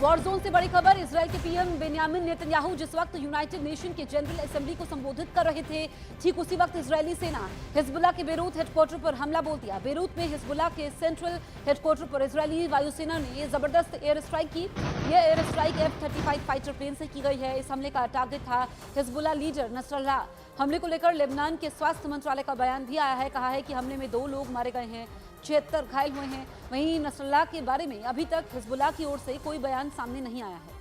War zone से बड़ी खबर। इजराइल के पीएम बेंयामिन नेतन्याहू जिस वक्त यूनाइटेड नेशन के जनरल असेंबली को संबोधित कर रहे थे, ठीक उसी वक्त इजरायली सेना हिजबुल्ला के बेरूत हेडक्वार्टर पर हमला बोल दिया। बेरूत में हिजबुल्ला के सेंट्रल हेडक्वार्टर पर इजरायली वायुसेना ने जबरदस्त एयर स्ट्राइक की। यह air strike F-35 fighter plane से की गई है। इस हमले का टारगेट था हिजबुल्ला लीडर नसरल्लाह। हमले को लेकर लेबनान के स्वास्थ्य मंत्रालय का बयान भी आया है। कहा है कि हमले में 2 लोग मारे गए हैं, 76 घायल हुए हैं। वहीं नसरल्लाह के बारे में अभी तक हिजबुल्लाह की ओर से कोई बयान सामने नहीं आया है।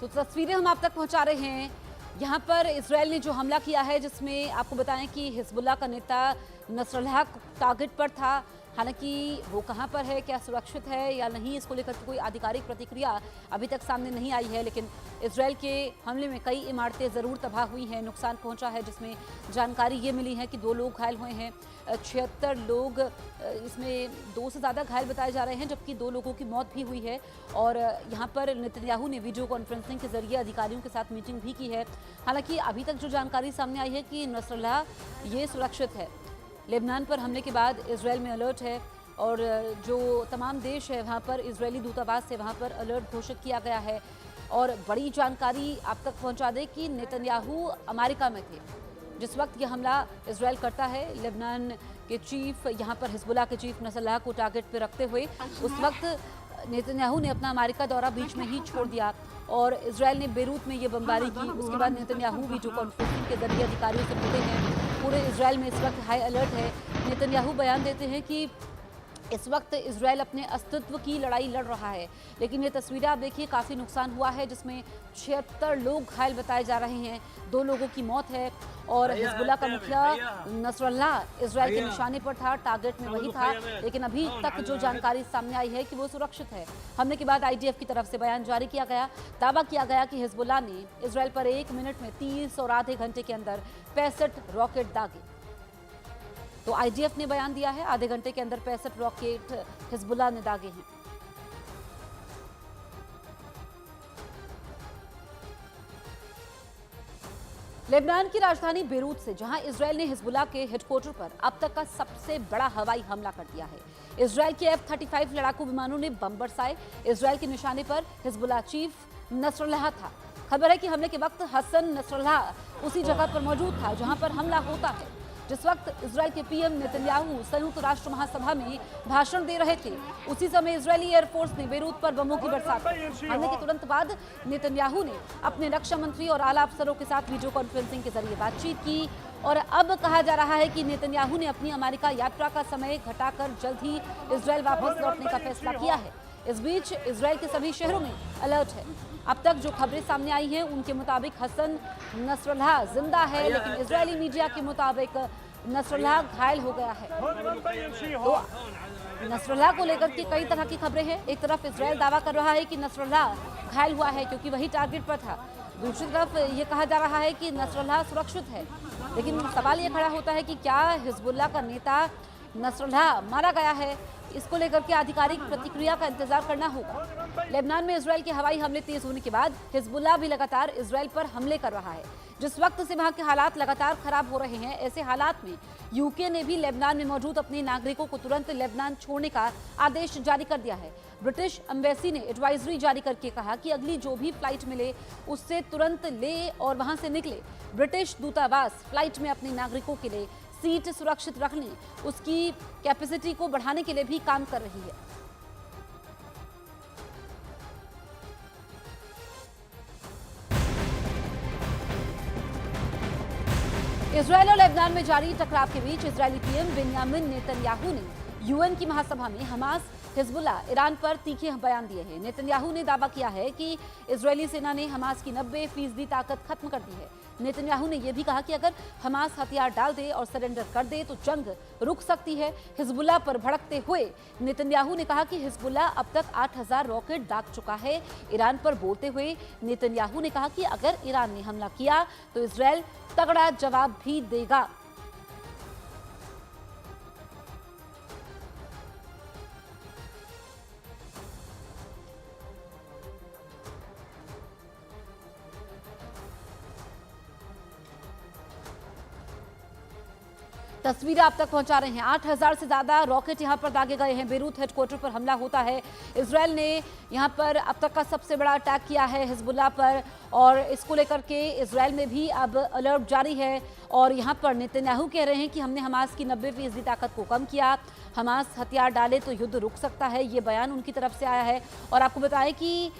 तो तस्वीरें हम आप तक पहुंचा रहे हैं। यहां पर इसराइल ने जो हमला किया है, जिसमें आपको बताएं कि हिजबुल्लाह का नेता नसरल्लाह टारगेट पर था। हालांकि वो कहां पर है, क्या सुरक्षित है या नहीं, इसको लेकर कोई आधिकारिक प्रतिक्रिया अभी तक सामने नहीं आई है। लेकिन इसराइल के हमले में कई इमारतें ज़रूर तबाह हुई हैं, नुकसान पहुंचा है, जिसमें जानकारी ये मिली है कि 2 लोग घायल हुए हैं, 76 लोग, इसमें 2 से ज़्यादा घायल बताए जा रहे हैं, जबकि 2 लोगों की मौत भी हुई है। और यहाँ पर नेतन्याहू ने वीडियो कॉन्फ्रेंसिंग के जरिए अधिकारियों के साथ मीटिंग भी की है। हालांकि अभी तक जो जानकारी सामने आई है कि नसरल्लाह ये सुरक्षित है। लेबनान पर हमले के बाद इजराइल में अलर्ट है और जो तमाम देश है वहाँ पर इजरायली दूतावास से वहाँ पर अलर्ट घोषित किया गया है। और बड़ी जानकारी आप तक पहुँचा दें कि नेतन्याहू अमेरिका में थे जिस वक्त ये हमला इजराइल करता है। लेबनान के चीफ, यहाँ पर हिजबुल्लाह के चीफ नसरल्लाह को टारगेट पर रखते हुए उस वक्त नेतन्याहू ने अपना अमेरिका दौरा बीच में ही छोड़ दिया और इजराइल ने बेरूत में ये बमबारी की। उसके बाद नेतन्याहू वीडियो कॉन्फ्रेंसिंग के जरिए अधिकारियों से मिलते हैं। पूरे इजराइल में इस वक्त हाई अलर्ट है। नेतन्याहू बयान देते हैं कि इस वक्त इजराइल अपने अस्तित्व की लड़ाई लड़ रहा है। लेकिन ये तस्वीरें आप देखिए, काफ़ी नुकसान हुआ है, जिसमें 76 लोग घायल बताए जा रहे हैं, 2 लोगों की मौत है। और हिजबुल्लाह का मुखिया नसरल्लाह इजराइल के निशाने पर था, टारगेट में वही था। लेकिन अभी तक जो जानकारी सामने आई है कि वो सुरक्षित है। हमले के बाद IDF की तरफ से बयान जारी किया गया। दावा किया गया कि हिजबुल्लाह ने इजराइल पर 1 मिनट में 30 और आधे घंटे के अंदर 65 रॉकेट दागे। तो IDF ने बयान दिया है, आधे घंटे के अंदर 65 रॉकेट हिजबुल्लाह ने दागे हैं। लेबनान की राजधानी बेरूत से, जहां इजराइल ने हिजबुल्लाह के हेडक्वार्टर पर अब तक का सबसे बड़ा हवाई हमला कर दिया है। इजराइल के F-35 लड़ाकू विमानों ने बम बरसाए। इजराइल के निशाने पर हिजबुल्लाह चीफ नसरल्लाह था। खबर है कि हमले के वक्त हसन नसरल्लाह उसी जगह पर मौजूद था जहां पर हमला होता है। जिस वक्त इजराइल के पीएम नेतन्याहू संयुक्त राष्ट्र महासभा में भाषण दे रहे थे, उसी समय इजरायली एयरफोर्स ने बेरूत पर बमों की बरसात की। हमले के तुरंत बाद नेतन्याहू ने अपने रक्षा मंत्री और आला अफसरों के साथ वीडियो कॉन्फ्रेंसिंग के जरिए बातचीत की। और अब कहा जा रहा है कि नेतन्याहू ने अपनी अमेरिका यात्रा का समय घटाकर जल्द ही इजराइल वापस लौटने का फैसला किया है। इस बीच इजराइल के सभी शहरों में अलर्ट है। अब तक जो खबरें सामने आई हैं उनके मुताबिक हसन नसरल्लाह जिंदा है, लेकिन इजरायली मीडिया के मुताबिक नसरल्लाह घायल हो गया है। तो नसरल्लाह को लेकर के कई तरह की खबरें हैं। एक तरफ इजराइल दावा कर रहा है कि नसरल्लाह घायल हुआ है क्योंकि वही टारगेट पर था। दूसरी तरफ ये कहा जा रहा है कि नसरल्लाह सुरक्षित है। लेकिन सवाल ये खड़ा होता है कि क्या हिजबुल्लाह का नेता नसरल्लाह मारा गया है? इसको लेकर के आधिकारिक प्रतिक्रिया का इंतजार करना होगा। लेबनान में इजराइल के हवाई हमले तेज होने के बाद हिजबुल्लाह भी लगातार इजराइल पर हमले कर रहा है। जिस वक्त से वहां के हालात लगातार खराब हो रहे हैं, ऐसे हालात में यूके ने भी लेबनान में मौजूद अपने नागरिकों को तुरंत लेबनान छोड़ने का आदेश जारी कर दिया है। ब्रिटिश एम्बेसी ने एडवाइजरी जारी करके कहा कि अगली जो भी फ्लाइट मिले उससे तुरंत ले और वहां से निकले। ब्रिटिश दूतावास फ्लाइट में अपने नागरिकों के लिए सीट सुरक्षित रखने, उसकी कैपेसिटी को बढ़ाने के लिए भी काम कर रही है। इजरायल और लेबनान में जारी टकराव के बीच इजरायली पीएम बेंयामिन नेतन्याहू ने यूएन की महासभा में हमास हिजबुल्ला ईरान पर तीखे बयान दिए हैं। नेतन्याहू ने दावा किया है कि इजरायली सेना ने हमास की 90% ताकत खत्म कर दी है। नेतन्याहू ने यह भी कहा कि अगर हमास हथियार डाल दे और सरेंडर कर दे तो जंग रुक सकती है। हिजबुल्ला पर भड़कते हुए नेतन्याहू ने कहा कि हिजबुल्ला अब तक 8000 रॉकेट दाग चुका है। ईरान पर बोलते हुए नेतन्याहू ने कहा कि अगर ईरान ने हमला किया तो इजरायल तगड़ा जवाब भी देगा। तस्वीरें आप तक पहुंचा रहे हैं। 8000 से ज्यादा रॉकेट यहां पर दागे गए हैं। बेरूत हेडक्वार्टर पर हमला होता है। इजरायल ने यहां पर अब तक का सबसे बड़ा अटैक किया है हिजबुल्ला पर, और इसको लेकर के इजरायल में भी अब अलर्ट जारी है। और यहां पर नेतन्याहू कह रहे हैं कि हमने हमास की 90% ताकत को कम किया, हमास हथियार डाले तो युद्ध रुक सकता है। ये बयान उनकी तरफ से आया है। और आपको बताएं कि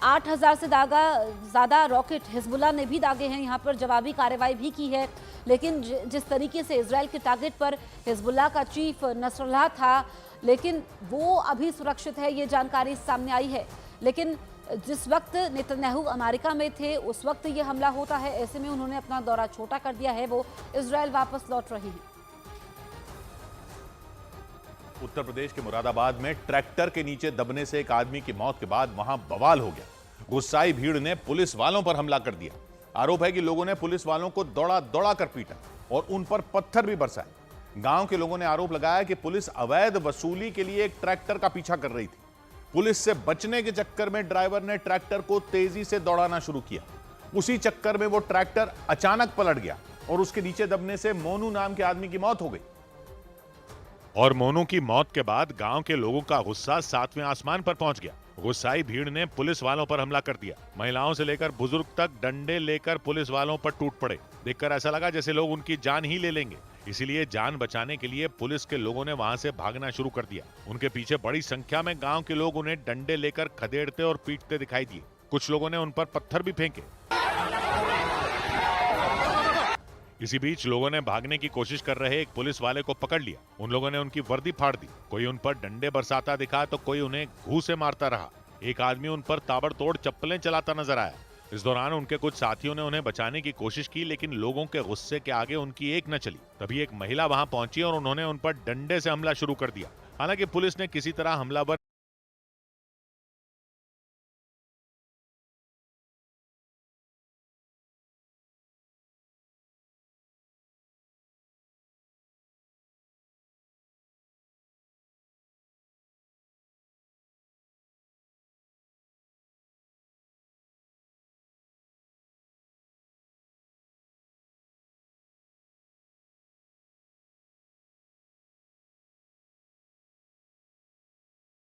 8000 से ज़्यादा रॉकेट हिजबुल्ला ने भी दागे हैं। यहाँ पर जवाबी कार्रवाई भी की है। लेकिन जिस तरीके से इजरायल के टारगेट पर हिजबुल्ला का चीफ नसरुल्लाह था, लेकिन वो अभी सुरक्षित है, ये जानकारी सामने आई है। लेकिन जिस वक्त नेतन्याहू अमेरिका में थे उस वक्त ये हमला होता है। ऐसे में उन्होंने अपना दौरा छोटा कर दिया है। वो इजरायल वापस लौट रहे हैं। उत्तर प्रदेश के मुरादाबाद में ट्रैक्टर के नीचे दबने से एक आदमी की मौत के बाद वहां बवाल हो गया। गुस्साई भीड़ ने पुलिस वालों पर हमला कर दिया। आरोप है कि लोगों ने पुलिस वालों को दौड़ा दौड़ा कर पीटा और उन पर पत्थर भी बरसाए। गांव के लोगों ने आरोप लगाया कि पुलिस अवैध वसूली के लिए एक ट्रैक्टर का पीछा कर रही थी। पुलिस से बचने के चक्कर में ड्राइवर ने ट्रैक्टर को तेजी से दौड़ाना शुरू किया। उसी चक्कर में वो ट्रैक्टर अचानक पलट गया और उसके नीचे दबने से मोनू नाम के आदमी की मौत हो गई। और मोनू की मौत के बाद गांव के लोगों का गुस्सा 7वें आसमान पर पहुंच गया। गुस्साई भीड़ ने पुलिस वालों पर हमला कर दिया। महिलाओं से लेकर बुजुर्ग तक डंडे लेकर पुलिस वालों पर टूट पड़े। देखकर ऐसा लगा जैसे लोग उनकी जान ही ले लेंगे। इसीलिए जान बचाने के लिए पुलिस के लोगों ने वहां से भागना शुरू कर दिया। उनके पीछे बड़ी संख्या में गांव के लोग उन्हें डंडे लेकर खदेड़ते और पीटते दिखाई दिए। कुछ लोगों ने उन पर पत्थर भी फेंके। इसी बीच लोगों ने भागने की कोशिश कर रहे एक पुलिस वाले को पकड़ लिया। उन लोगों ने उनकी वर्दी फाड़ दी। कोई उन पर डंडे बरसाता दिखा तो कोई उन्हें घूंसे मारता रहा। एक आदमी उन पर ताबड़तोड़ चप्पलें चलाता नजर आया। इस दौरान उनके कुछ साथियों ने उन्हें बचाने की कोशिश की, लेकिन लोगों के गुस्से के आगे उनकी एक न चली। तभी एक महिला वहां पहुंची और उन्होंने उन पर डंडे से हमला शुरू कर दिया। हालांकि पुलिस ने किसी तरह हमलावर